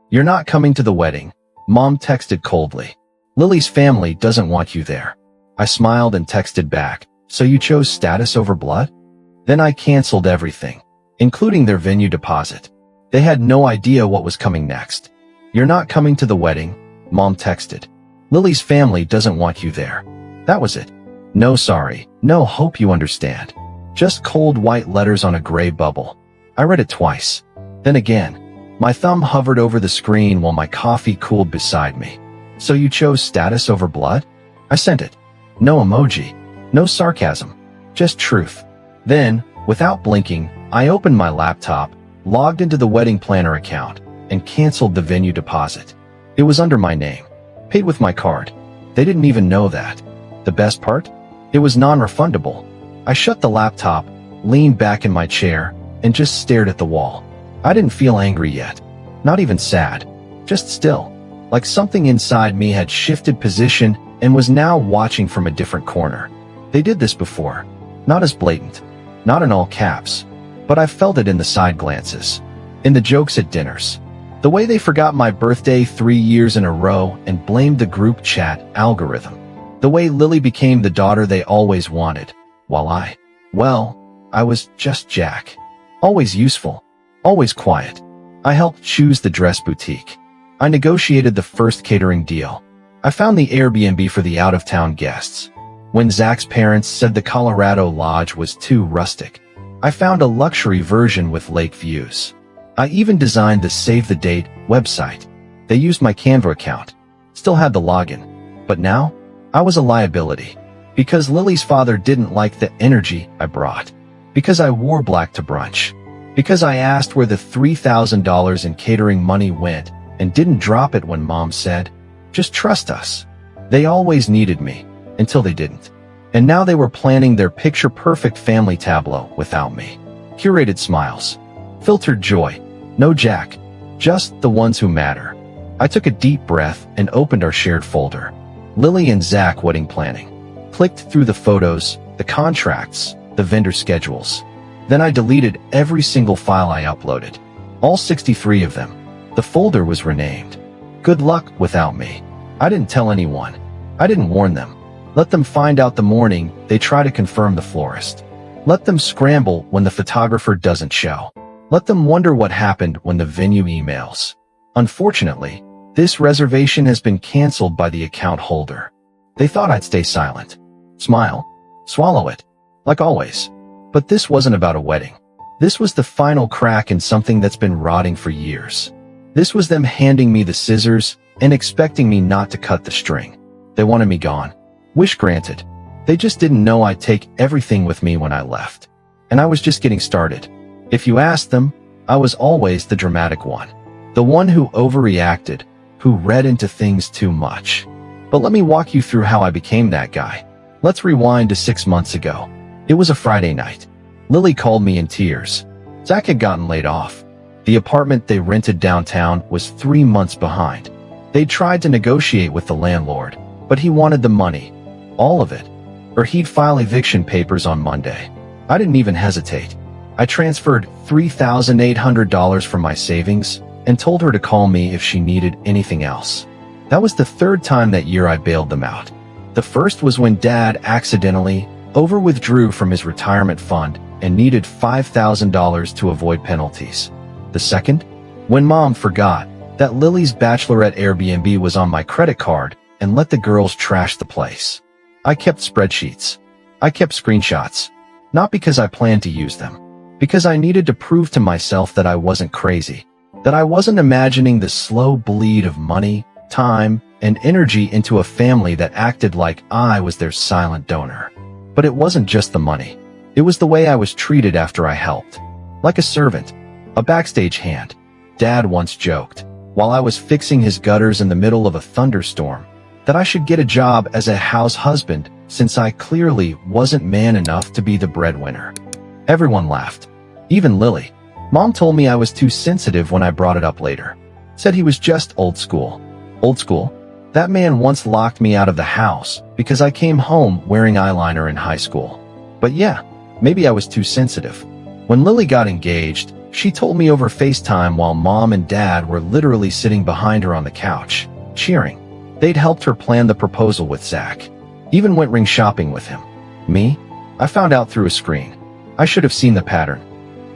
"You're not coming to the wedding," Mom texted coldly. "Lily's family doesn't want you there." I smiled and texted back, "So you chose status over blood?" Then I canceled everything, including their venue deposit. They had no idea what was coming next. "You're not coming to the wedding," Mom texted. "Lily's family doesn't want you there." That was it. No sorry, no hope you understand. Just cold white letters on a gray bubble. I read it twice. Then again. My thumb hovered over the screen while my coffee cooled beside me. "So you chose status over blood?" I sent it. No emoji. No sarcasm. Just truth. Then, without blinking, I opened my laptop, logged into the wedding planner account, and canceled the venue deposit. It was under my name. Paid with my card. They didn't even know that. The best part? It was non-refundable. I shut the laptop, leaned back in my chair, and just stared at the wall. I didn't feel angry yet. Not even sad. Just still. Like something inside me had shifted position and was now watching from a different corner. They did this before. Not as blatant. Not in all caps. But I felt it in the side glances. In the jokes at dinners. The way they forgot my birthday 3 years in a row and blamed the group chat algorithm. The way Lily became the daughter they always wanted, while I was just Jack. Always useful. Always quiet. I helped choose the dress boutique. I negotiated the first catering deal. I found the Airbnb for the out-of-town guests. When Zach's parents said the Colorado Lodge was too rustic, I found a luxury version with lake views. I even designed the Save the Date website. They used my Canva account. Still had the login. But now, I was a liability. Because Lily's father didn't like the energy I brought. Because I wore black to brunch. Because I asked where the $3,000 in catering money went and didn't drop it when Mom said, "Just trust us." They always needed me, until they didn't. And now they were planning their picture-perfect family tableau without me. Curated smiles. Filtered joy. No Jack. Just the ones who matter. I took a deep breath and opened our shared folder. Lily and Zach wedding planning. Clicked through the photos, the contracts, the vendor schedules. Then I deleted every single file I uploaded. All 63 of them. The folder was renamed. Good luck without me. I didn't tell anyone. I didn't warn them. Let them find out the morning they try to confirm the florist. Let them scramble when the photographer doesn't show. Let them wonder what happened when the venue emails. Unfortunately, this reservation has been canceled by the account holder. They thought I'd stay silent. Smile. Swallow it. Like always. But this wasn't about a wedding. This was the final crack in something that's been rotting for years. This was them handing me the scissors and expecting me not to cut the string. They wanted me gone. Wish granted. They just didn't know I'd take everything with me when I left. And I was just getting started. If you asked them, I was always the dramatic one. The one who overreacted, who read into things too much. But let me walk you through how I became that guy. Let's rewind to 6 months ago. It was a Friday night. Lily called me in tears. Zach had gotten laid off. The apartment they rented downtown was 3 months behind. They tried to negotiate with the landlord, but he wanted the money. All of it. Or he'd file eviction papers on Monday. I didn't even hesitate. I transferred $3,800 from my savings and told her to call me if she needed anything else. That was the third time that year I bailed them out. The first was when Dad accidentally over-withdrew from his retirement fund and needed $5,000 to avoid penalties. The second? When Mom forgot that Lily's bachelorette Airbnb was on my credit card and let the girls trash the place. I kept spreadsheets. I kept screenshots. Not because I planned to use them. Because I needed to prove to myself that I wasn't crazy. That I wasn't imagining the slow bleed of money, time, and energy into a family that acted like I was their silent donor. But it wasn't just the money. It was the way I was treated after I helped. Like a servant. A backstage hand. Dad once joked, while I was fixing his gutters in the middle of a thunderstorm, that I should get a job as a house husband since I clearly wasn't man enough to be the breadwinner. Everyone laughed. Even Lily. Mom told me I was too sensitive when I brought it up later. Said he was just old school. Old school? That man once locked me out of the house because I came home wearing eyeliner in high school. But yeah, maybe I was too sensitive. When Lily got engaged, She told me over FaceTime while Mom and Dad were literally sitting behind her on the couch, cheering. They'd helped her plan the proposal with Zach. Even went ring shopping with him. Me? I found out through a screen. I should have seen the pattern.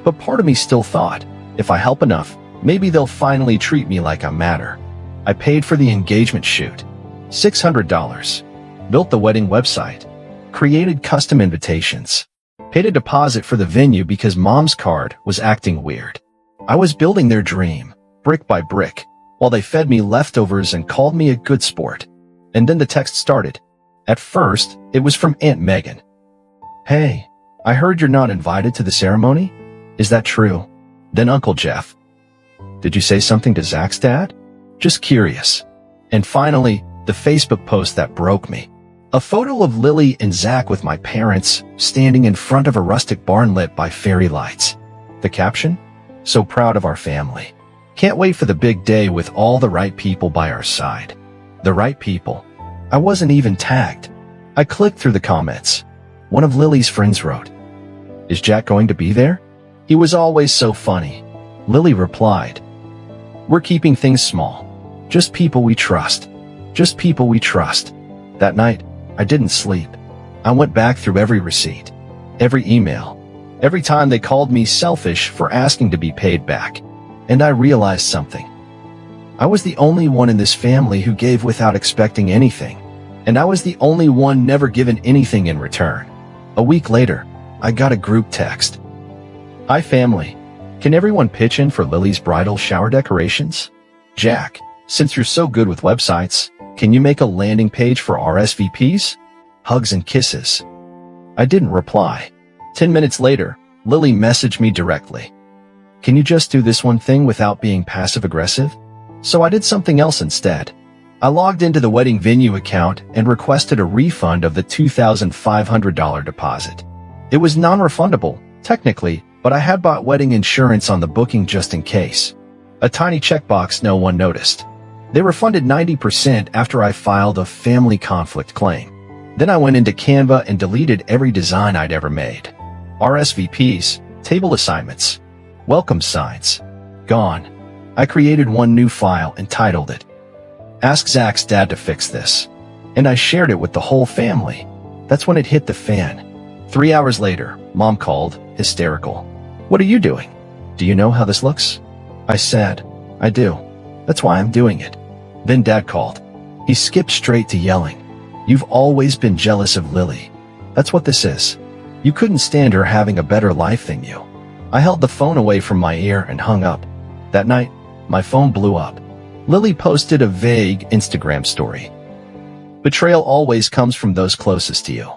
But part of me still thought, if I help enough, maybe they'll finally treat me like I matter. I paid for the engagement shoot. $600. Built the wedding website. Created custom invitations. Paid a deposit for the venue because Mom's card was acting weird. I was building their dream, brick by brick, while they fed me leftovers and called me a good sport. And then the text started. At first, it was from Aunt Megan. Hey, I heard you're not invited to the ceremony? Is that true? Then Uncle Jeff. Did you say something to Zach's dad? Just curious. And finally, the Facebook post that broke me. A photo of Lily and Zach with my parents standing in front of a rustic barn lit by fairy lights. The caption? So proud of our family. Can't wait for the big day with all the right people by our side. The right people. I wasn't even tagged. I clicked through the comments. One of Lily's friends wrote, "Is Jack going to be there? He was always so funny." Lily replied, "We're keeping things small. Just people we trust. Just people we trust." That night, I didn't sleep. I went back through every receipt, every email, every time they called me selfish for asking to be paid back. And I realized something. I was the only one in this family who gave without expecting anything. And I was the only one never given anything in return. A week later, I got a group text. "Hi family. Can everyone pitch in for Lily's bridal shower decorations? Jack, since you're so good with websites, can you make a landing page for RSVPs? Hugs and kisses." I didn't reply. 10 minutes later, Lily messaged me directly. "Can you just do this one thing without being passive-aggressive?" So I did something else instead. I logged into the wedding venue account and requested a refund of the $2,500 deposit. It was non-refundable, technically, but I had bought wedding insurance on the booking just in case. A tiny checkbox no one noticed. They refunded 90% after I filed a family conflict claim. Then I went into Canva and deleted every design I'd ever made. RSVPs, table assignments, welcome signs. Gone. I created one new file and titled it, "Ask Zach's dad to fix this." And I shared it with the whole family. That's when it hit the fan. 3 hours later, Mom called, hysterical. "What are you doing? Do you know how this looks?" I said, "I do. That's why I'm doing it." Then Dad called. He skipped straight to yelling, "You've always been jealous of Lily. That's what this is. You couldn't stand her having a better life than you." I held the phone away from my ear and hung up. That night, my phone blew up. Lily posted a vague Instagram story. Betrayal always comes from those closest to you.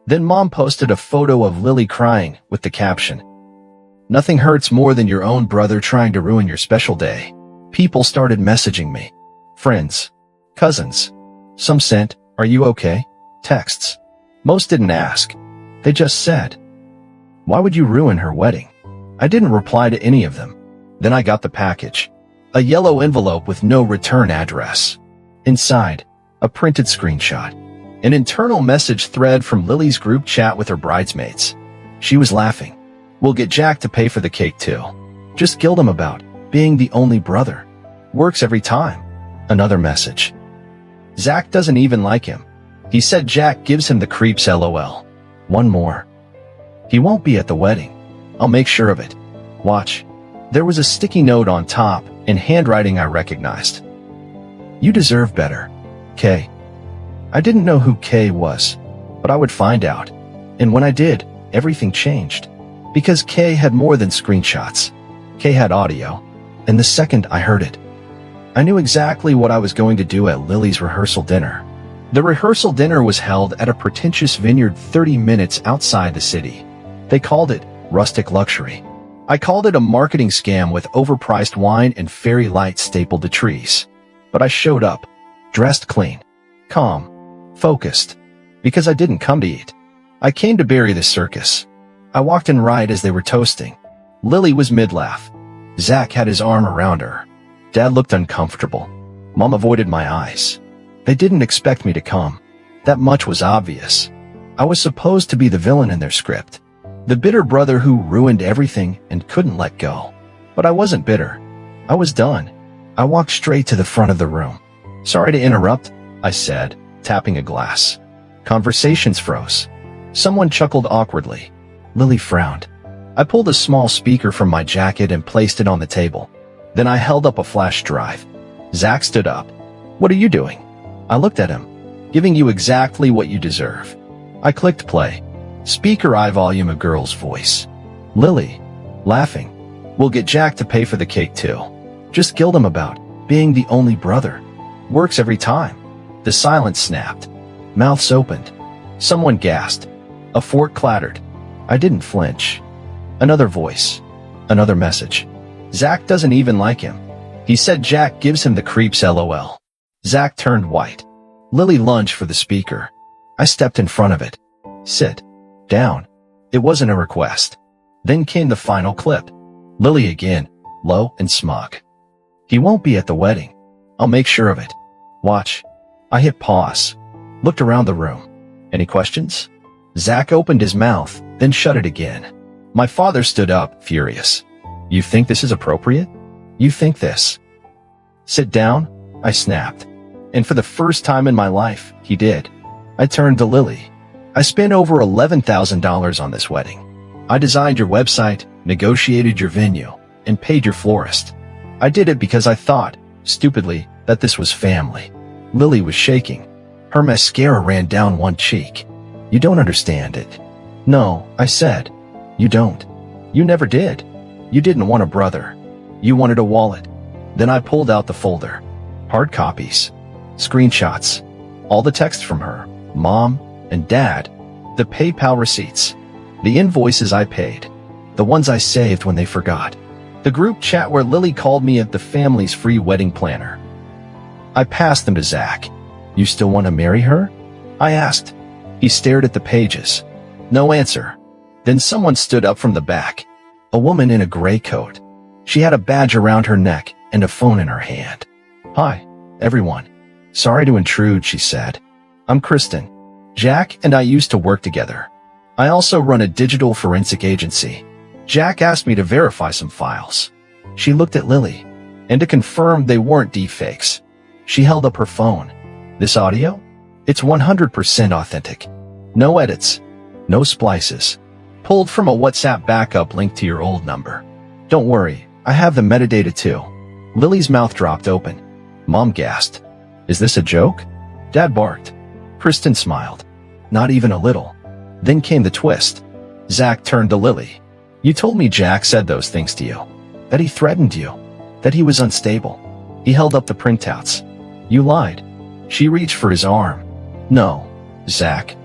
Then Mom posted a photo of Lily crying with the caption, "Nothing hurts more than your own brother trying to ruin your special day." People started messaging me. Friends, cousins. Some sent, "Are you okay?" texts. Most didn't ask. They just said, "Why would you ruin her wedding?" I didn't reply to any of them. Then I got the package. A yellow envelope with no return address. Inside, a printed screenshot. An internal message thread from Lily's group chat with her bridesmaids. She was laughing. "We'll get Jack to pay for the cake too. Just guilt him about being the only brother. Works every time." Another message. "Zach doesn't even like him. He said Jack gives him the creeps LOL. One more. "He won't be at the wedding. I'll make sure of it. Watch." There was a sticky note on top, in handwriting I recognized. "You deserve better. K." I didn't know who K was, but I would find out. And when I did, everything changed. Because K had more than screenshots. K had audio. And the second I heard it, I knew exactly what I was going to do at Lily's rehearsal dinner. The rehearsal dinner was held at a pretentious vineyard 30 minutes outside the city. They called it rustic luxury. I called it a marketing scam with overpriced wine and fairy lights stapled to trees. But I showed up, dressed clean, calm, focused, because I didn't come to eat. I came to bury the circus. I walked in right as they were toasting. Lily was mid-laugh. Zach had his arm around her. Dad looked uncomfortable. Mom avoided my eyes. They didn't expect me to come. That much was obvious. I was supposed to be the villain in their script. The bitter brother who ruined everything and couldn't let go. But I wasn't bitter. I was done. I walked straight to the front of the room. Sorry to interrupt, I said, tapping a glass. Conversations froze. Someone chuckled awkwardly. Lily frowned. I pulled a small speaker from my jacket and placed it on the table. Then I held up a flash drive. Zach stood up. What are you doing? I looked at him. Giving you exactly what you deserve. I clicked play. Speaker high volume, a girl's voice. Lily, laughing. We'll get Jack to pay for the cake too. Just guilt him about being the only brother. Works every time. The silence snapped. Mouths opened. Someone gasped. A fork clattered. I didn't flinch. Another voice. Another message. Zach doesn't even like him. He said Jack gives him the creeps, LOL. Zach turned white. Lily lunged for the speaker. I stepped in front of it. Sit down. It wasn't a request. Then came the final clip. Lily again, low and smug. He won't be at the wedding. I'll make sure of it. Watch. I hit pause. Looked around the room. Any questions? Zach opened his mouth, then shut it again. My father stood up, furious. You think this is appropriate? You think this? Sit down, I snapped. And for the first time in my life, he did. I turned to Lily. I spent over $11,000 on this wedding. I designed your website, negotiated your venue, and paid your florist. I did it because I thought, stupidly, that this was family. Lily was shaking. Her mascara ran down one cheek. You don't understand it. No, I said. You don't. You never did. You didn't want a brother. You wanted a wallet. Then I pulled out the folder. Hard copies. Screenshots. All the text from her, mom, and dad. The PayPal receipts. The invoices I paid. The ones I saved when they forgot. The group chat where Lily called me the family's free wedding planner. I passed them to Zach. You still want to marry her? I asked. He stared at the pages. No answer. Then someone stood up from the back. A woman in a gray coat. She had a badge around her neck and a phone in her hand. Hi, everyone. Sorry to intrude, she said. I'm Kristen. Jack and I used to work together. I also run a digital forensic agency. Jack asked me to verify some files. She looked at Lily, and to confirm they weren't deepfakes. She held up her phone. This audio? It's 100% authentic. No edits. No splices. Pulled from a WhatsApp backup linked to your old number. Don't worry, I have the metadata too. Lily's mouth dropped open. Mom gasped. Is this a joke? Dad barked. Kristen smiled. Not even a little. Then came the twist. Zach turned to Lily. You told me Jack said those things to you. That he threatened you. That he was unstable. He held up the printouts. You lied. She reached for his arm. No, Zach.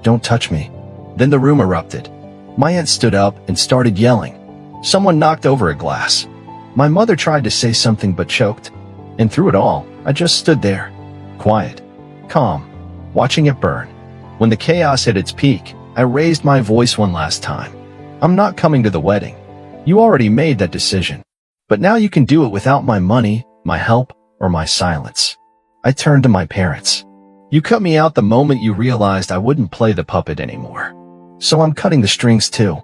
Don't touch me. Then the room erupted. My aunt stood up and started yelling. Someone knocked over a glass. My mother tried to say something but choked. And through it all, I just stood there. Quiet. Calm. Watching it burn. When the chaos hit its peak, I raised my voice one last time. I'm not coming to the wedding. You already made that decision. But now you can do it without my money, my help, or my silence. I turned to my parents. You cut me out the moment you realized I wouldn't play the puppet anymore. So I'm cutting the strings too.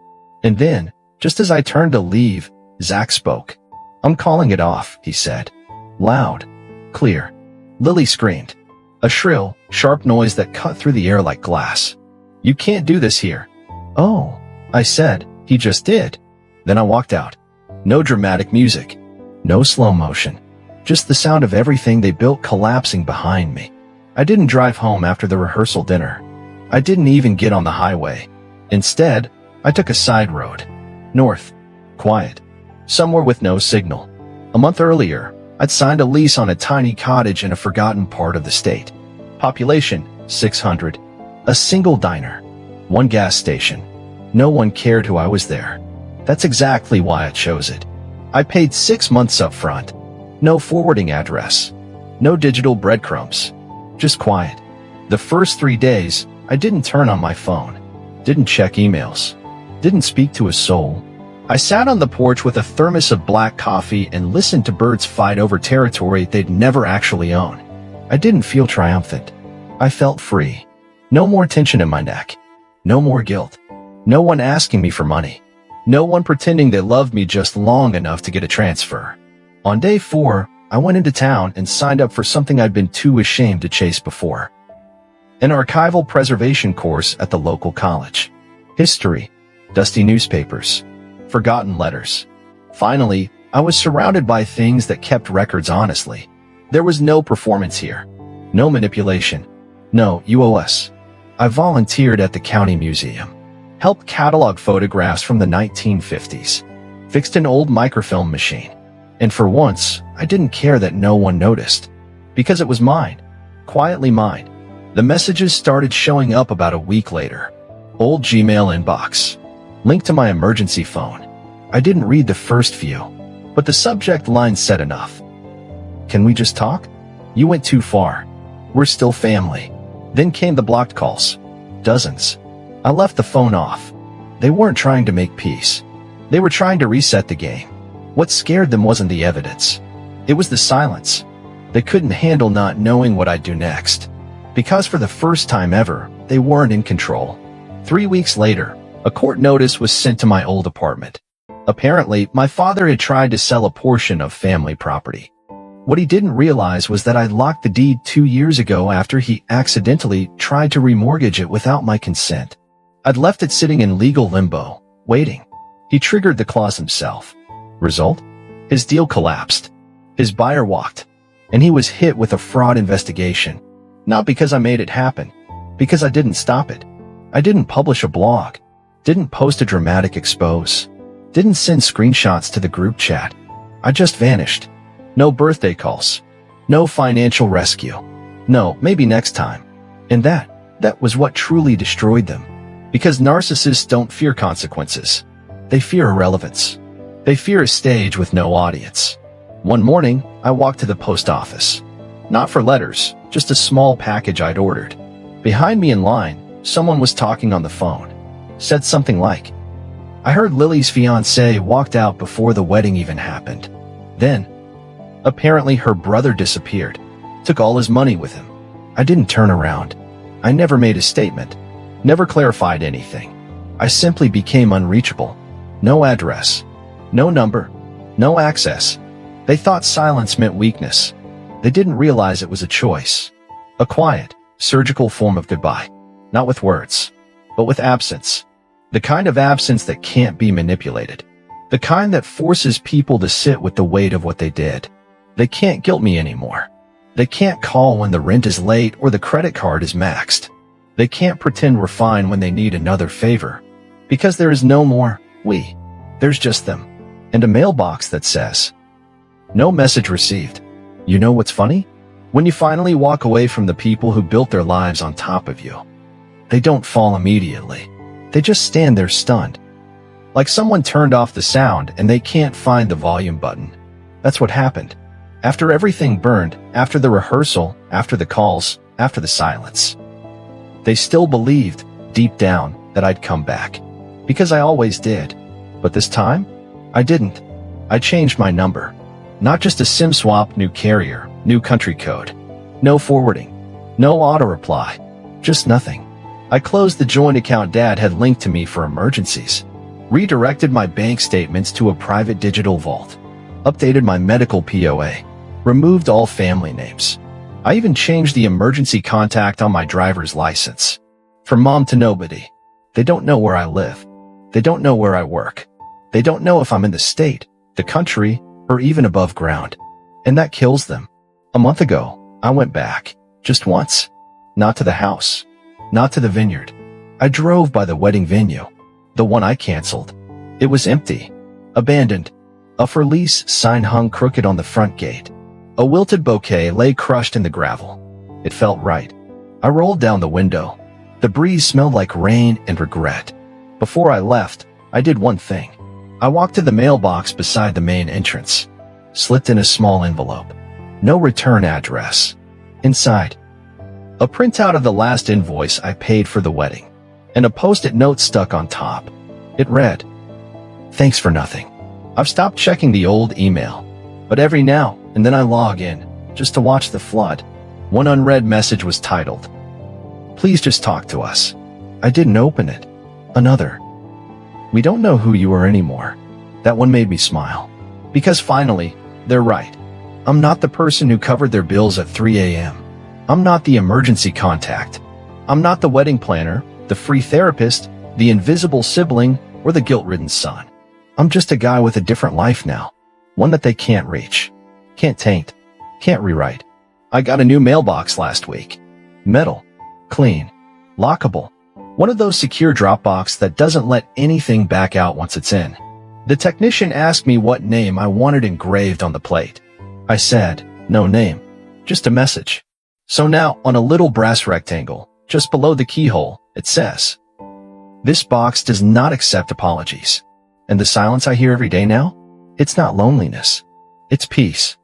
And then, just as I turned to leave, Zach spoke. I'm calling it off, he said. Loud. Clear. Lily screamed. A shrill, sharp noise that cut through the air like glass. You can't do this here. Oh, I said, he just did. Then I walked out. No dramatic music. No slow motion. Just the sound of everything they built collapsing behind me. I didn't drive home after the rehearsal dinner. I didn't even get on the highway. Instead, I took a side road. North. Quiet. Somewhere with no signal. A month earlier, I'd signed a lease on a tiny cottage in a forgotten part of the state. Population, 600. A single diner. One gas station. No one cared who I was there. That's exactly why I chose it. I paid 6 months up front. No forwarding address. No digital breadcrumbs. Just quiet. The first 3 days, I didn't turn on my phone. Didn't check emails. Didn't speak to a soul. I sat on the porch with a thermos of black coffee and listened to birds fight over territory they'd never actually own. I didn't feel triumphant. I felt free. No more tension in my neck. No more guilt. No one asking me for money. No one pretending they loved me just long enough to get a transfer. On day 4, I went into town and signed up for something I'd been too ashamed to chase before. An archival preservation course at the local college. History, dusty newspapers, forgotten letters. Finally, I was surrounded by things that kept records honestly. There was no performance here. No manipulation. No UOS. I volunteered at the county museum. Helped catalog photographs from the 1950s. Fixed an old microfilm machine. And for once, I didn't care that no one noticed. Because it was mine. Quietly mine. The messages started showing up about a week later. Old Gmail inbox. Link to my emergency phone. I didn't read the first few, but the subject line said enough. Can we just talk? You went too far. We're still family. Then came the blocked calls. Dozens. I left the phone off. They weren't trying to make peace. They were trying to reset the game. What scared them wasn't the evidence. It was the silence. They couldn't handle not knowing what I'd do next. Because for the first time ever, they weren't in control. 3 weeks later, a court notice was sent to my old apartment. Apparently, my father had tried to sell a portion of family property. What he didn't realize was that I'd locked the deed 2 years ago after he accidentally tried to remortgage it without my consent. I'd left it sitting in legal limbo, waiting. He triggered the clause himself. Result? His deal collapsed. His buyer walked. And he was hit with a fraud investigation. Not because I made it happen. Because I didn't stop it. I didn't publish a blog. Didn't post a dramatic expose. Didn't send screenshots to the group chat. I just vanished. No birthday calls. No financial rescue. No, maybe next time. And that was what truly destroyed them. Because narcissists don't fear consequences. They fear irrelevance. They fear a stage with no audience. One morning, I walked to the post office. Not for letters, just a small package I'd ordered. Behind me in line, someone was talking on the phone. Said something like, I heard Lily's fiancé walked out before the wedding even happened. Then, apparently her brother disappeared. Took all his money with him. I didn't turn around. I never made a statement. Never clarified anything. I simply became unreachable. No address. No number. No access. They thought silence meant weakness. They didn't realize it was a choice. A quiet, surgical form of goodbye. Not with words, but with absence. The kind of absence that can't be manipulated. The kind that forces people to sit with the weight of what they did. They can't guilt me anymore. They can't call when the rent is late or the credit card is maxed. They can't pretend we're fine when they need another favor. Because there is no more we. There's just them. And a mailbox that says, no message received. You know what's funny? When you finally walk away from the people who built their lives on top of you, they don't fall immediately. They just stand there stunned. Like someone turned off the sound and they can't find the volume button. That's what happened. After everything burned, after the rehearsal, after the calls, after the silence. They still believed, deep down, that I'd come back. Because I always did. But this time, I didn't. I changed my number. Not just a SIM swap, new carrier, new country code. No forwarding. No auto-reply. Just nothing. I closed the joint account Dad had linked to me for emergencies. Redirected my bank statements to a private digital vault. Updated my medical POA. Removed all family names. I even changed the emergency contact on my driver's license. From mom to nobody. They don't know where I live. They don't know where I work. They don't know if I'm in the state, the country, or even above ground. And that kills them. A month ago, I went back. Just once. Not to the house. Not to the vineyard. I drove by the wedding venue. The one I canceled. It was empty. Abandoned. A for lease sign hung crooked on the front gate. A wilted bouquet lay crushed in the gravel. It felt right. I rolled down the window. The breeze smelled like rain and regret. Before I left, I did one thing. I walked to the mailbox beside the main entrance. Slipped in a small envelope. No return address. Inside, a printout of the last invoice I paid for the wedding. And a post-it note stuck on top. It read, "Thanks for nothing. I've stopped checking the old email. But every now and then I log in, just to watch the flood." One unread message was titled, "Please just talk to us." I didn't open it. Another. We don't know who you are anymore. That one made me smile. Because finally, they're right. I'm not the person who covered their bills at 3 a.m. I'm not the emergency contact. I'm not the wedding planner, the free therapist, the invisible sibling, or the guilt-ridden son. I'm just a guy with a different life now. One that they can't reach, can't taint, can't rewrite. I got a new mailbox last week. Metal, clean, lockable. One of those secure Dropbox that doesn't let anything back out once it's in. The technician asked me what name I wanted engraved on the plate. I said, no name, just a message. So now, on a little brass rectangle, just below the keyhole, it says, "This box does not accept apologies." And the silence I hear every day now? It's not loneliness. It's peace.